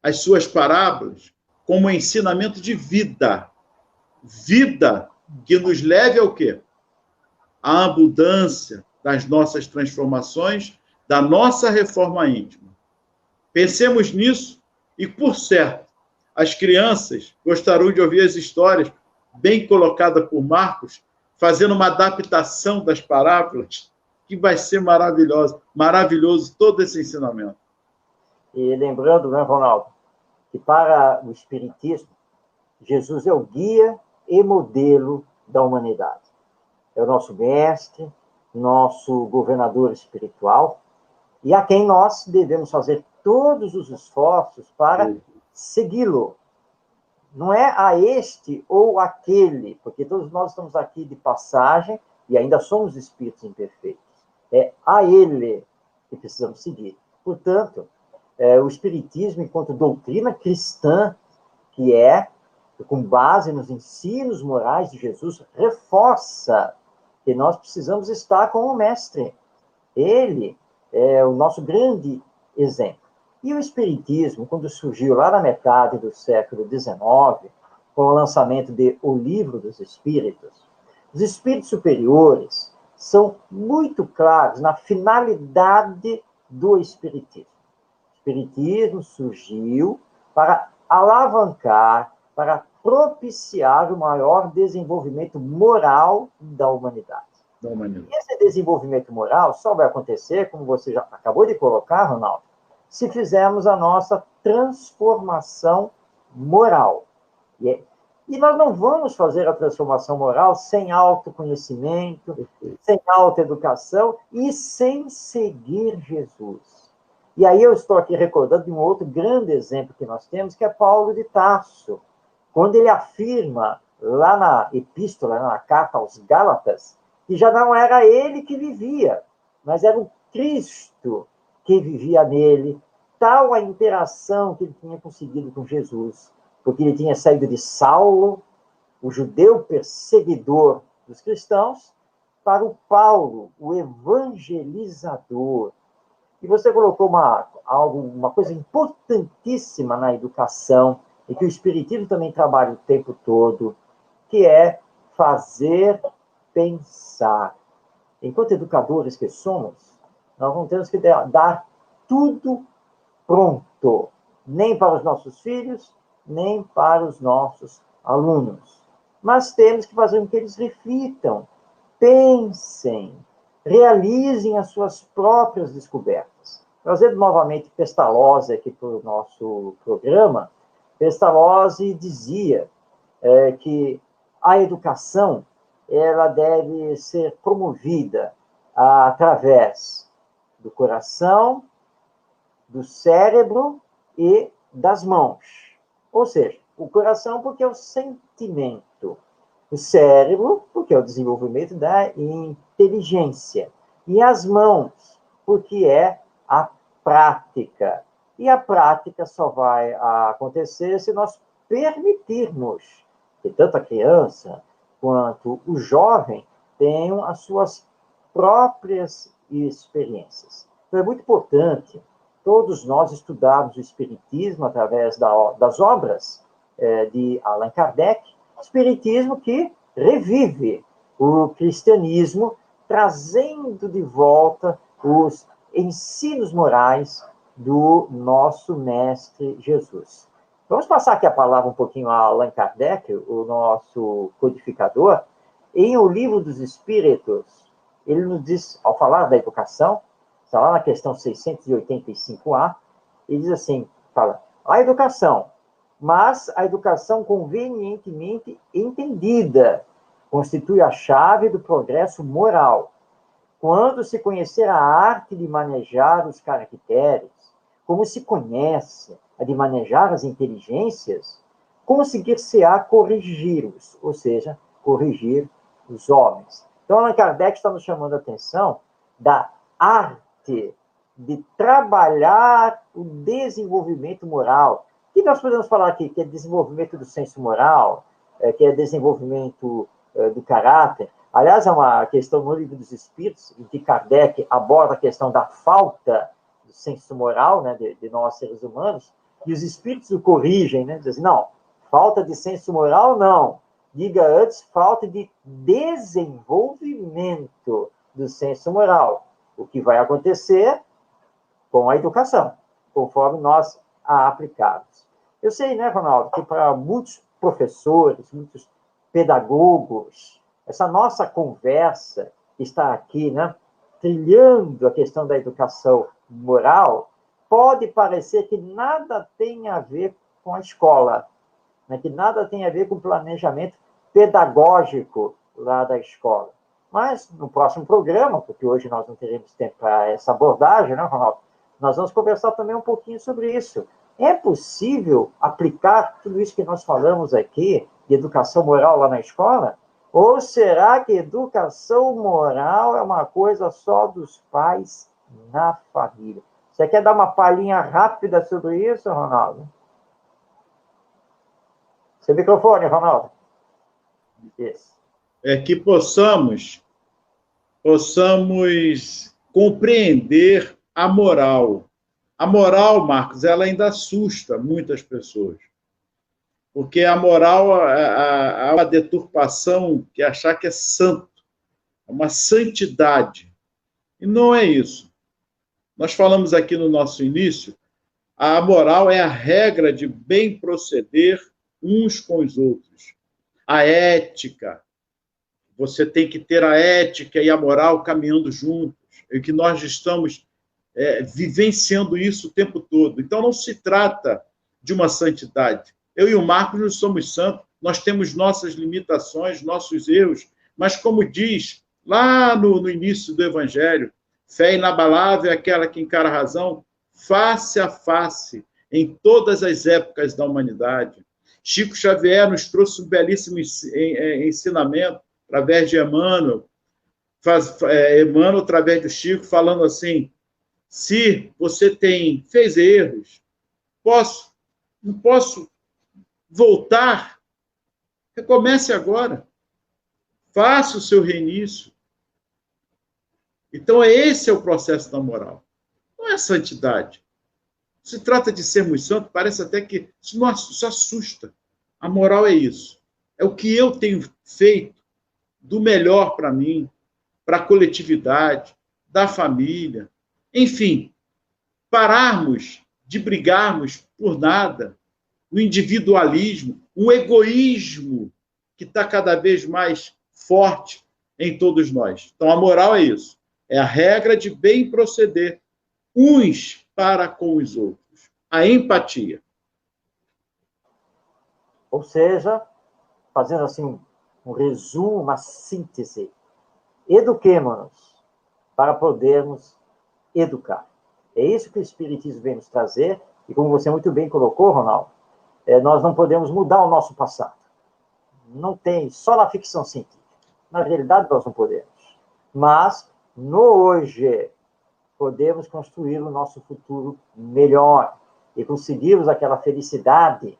as suas parábolas como um ensinamento de vida. Vida que nos leve ao quê? À abundância das nossas transformações, da nossa reforma íntima. Pensemos nisso e, por certo, as crianças gostarão de ouvir as histórias bem colocadas por Marcos, fazendo uma adaptação das parábolas, que vai ser maravilhoso todo esse ensinamento. E lembrando, né, Ronaldo, que para o Espiritismo, Jesus é o guia e modelo da humanidade. É o nosso mestre, nosso governador espiritual, e a quem nós devemos fazer todos os esforços para segui-lo. Não é a este ou aquele, porque todos nós estamos aqui de passagem e ainda somos espíritos imperfeitos. É a ele que precisamos seguir. Portanto, o Espiritismo, enquanto doutrina cristã, que é, com base nos ensinos morais de Jesus, reforça que nós precisamos estar com o Mestre. Ele é o nosso grande exemplo. E o Espiritismo, quando surgiu lá na metade do século XIX, com o lançamento de O Livro dos Espíritos, Os espíritos superiores são muito claros na finalidade do espiritismo. O espiritismo surgiu para alavancar, para propiciar o maior desenvolvimento moral da humanidade. Esse desenvolvimento moral só vai acontecer, como você já acabou de colocar, Ronaldo, se fizermos a nossa transformação moral. E nós não vamos fazer a transformação moral sem autoconhecimento, sem autoeducação e sem seguir Jesus. E aí eu estou aqui recordando de um outro grande exemplo que nós temos, que é Paulo de Tarso, quando ele afirma, lá na epístola, na carta aos Gálatas, que já não era ele que vivia, mas era o Cristo que vivia nele, tal a interação que ele tinha conseguido com Jesus, porque ele tinha saído de Saulo, o judeu perseguidor dos cristãos, para o Paulo, o evangelizador. E você colocou uma coisa importantíssima na educação, e que o Espiritismo também trabalha o tempo todo, que é fazer pensar. Enquanto educadores que somos, nós não temos que dar tudo pronto, nem para os nossos filhos, nem para os nossos alunos. Mas temos que fazer com que eles reflitam, pensem, realizem as suas próprias descobertas. Trazendo novamente Pestalozzi aqui para o nosso programa, Pestalozzi dizia que a educação ela deve ser promovida através do coração, do cérebro e das mãos. Ou seja, o coração porque é o sentimento, o cérebro porque é o desenvolvimento da inteligência, e as mãos porque é a prática. E a prática só vai acontecer se nós permitirmos que tanto a criança quanto o jovem tenham as suas próprias experiências. Então, é muito importante todos nós estudarmos o Espiritismo através das obras de Allan Kardec, Espiritismo que revive o cristianismo, trazendo de volta os ensinos morais do nosso Mestre Jesus. Vamos passar aqui a palavra um pouquinho a Allan Kardec, o nosso codificador. Em O Livro dos Espíritos, ele nos diz, ao falar da educação, está lá na questão 685A, ele diz assim, fala, a educação, mas a educação convenientemente entendida, constitui a chave do progresso moral. Quando se conhecer a arte de manejar os caracteres, como se conhece a de manejar as inteligências, conseguir-se-á corrigi-los, ou seja, corrigir os homens. Então, Allan Kardec está nos chamando a atenção da arte de trabalhar o desenvolvimento moral. O que nós podemos falar aqui? Que é desenvolvimento do senso moral, que é desenvolvimento do caráter. Aliás, é uma questão no Livro dos Espíritos, em que Kardec aborda a questão da falta do senso moral, né, de nós seres humanos, e os espíritos o corrigem, né, dizem, não, falta de senso moral, não. Diga antes, falta de desenvolvimento do senso moral. O que vai acontecer com a educação, conforme nós a aplicarmos. Eu sei, né, Ronaldo, que para muitos professores, muitos pedagogos, essa nossa conversa que está aqui, né, trilhando a questão da educação moral, pode parecer que nada tem a ver com a escola, né, que nada tem a ver com o planejamento pedagógico lá da escola. Mas, no próximo programa, porque hoje nós não teremos tempo para essa abordagem, né, Ronaldo? Nós vamos conversar também um pouquinho sobre isso. É possível aplicar tudo isso que nós falamos aqui, de educação moral lá na escola? Ou será que educação moral é uma coisa só dos pais na família? Você quer dar uma palhinha rápida sobre isso, Ronaldo? Seu microfone, Ronaldo. Isso. É que possamos compreender a moral. A moral, Marcos, ela ainda assusta muitas pessoas. Porque a moral há uma deturpação que é achar que é santo, é uma santidade. E não é isso. Nós falamos aqui no nosso início, a moral é a regra de bem proceder uns com os outros. A ética, você tem que ter a ética e a moral caminhando juntos, e que nós estamos vivenciando isso o tempo todo. Então, não se trata de uma santidade. Eu e o Marcos não somos santos, nós temos nossas limitações, nossos erros, mas como diz lá no início do Evangelho, fé inabalável é aquela que encara a razão face a face, em todas as épocas da humanidade. Chico Xavier nos trouxe um belíssimo ensinamento, através de Emmanuel, Emmanuel, através do Chico, falando assim, se você fez erros, não posso voltar, recomece agora, faça o seu reinício. Então, esse é o processo da moral. Não é santidade. Se trata de sermos santos, parece até que isso assusta. A moral é isso. É o que eu tenho feito do melhor para mim, para a coletividade, da família. Enfim, pararmos de brigarmos por nada, o individualismo, o egoísmo que está cada vez mais forte em todos nós. Então, a moral é isso. É a regra de bem proceder uns para com os outros. A empatia. Ou seja, fazendo assim um resumo, uma síntese, eduquemo-nos para podermos educar. É isso que o Espiritismo vem nos trazer, e como você muito bem colocou, Ronaldo, nós não podemos mudar o nosso passado. Não tem, só na ficção científica. Na realidade, nós não podemos. Mas, no hoje, podemos construir o nosso futuro melhor e conseguirmos aquela felicidade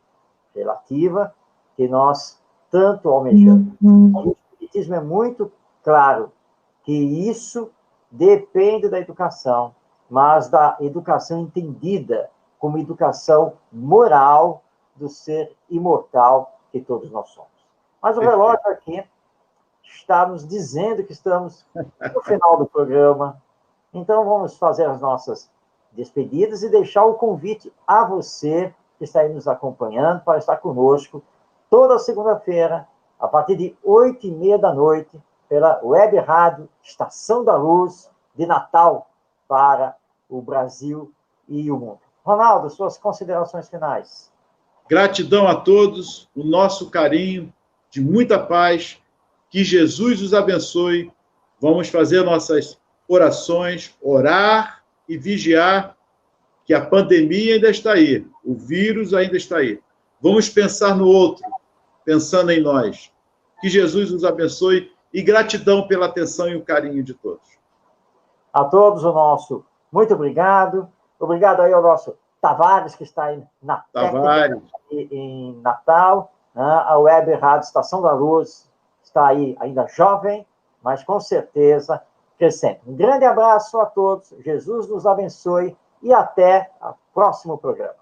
relativa que nós tanto almejamos. O Espiritismo é muito claro que isso depende da educação, mas da educação entendida como educação moral do ser imortal que todos nós somos. Mas o relógio aqui está nos dizendo que estamos no final do programa, então vamos fazer as nossas despedidas e deixar o convite a você que está aí nos acompanhando para estar conosco toda segunda-feira, a partir de 8h30 da noite, pela Web Rádio Estação da Luz, de Natal para o Brasil e o mundo. Ronaldo, suas considerações finais. Gratidão a todos, o nosso carinho, de muita paz, que Jesus os abençoe. Vamos fazer nossas orações, orar e vigiar, que a pandemia ainda está aí, o vírus ainda está aí. Vamos pensar no outro, pensando em nós. Que Jesus os abençoe e gratidão pela atenção e o carinho de todos. A todos o nosso muito obrigado. Obrigado aí ao nosso Tavares, que está aí na técnica em Natal. A Web Rádio Estação da Luz está aí ainda jovem, mas com certeza crescendo. Um grande abraço a todos, Jesus nos abençoe e até o próximo programa.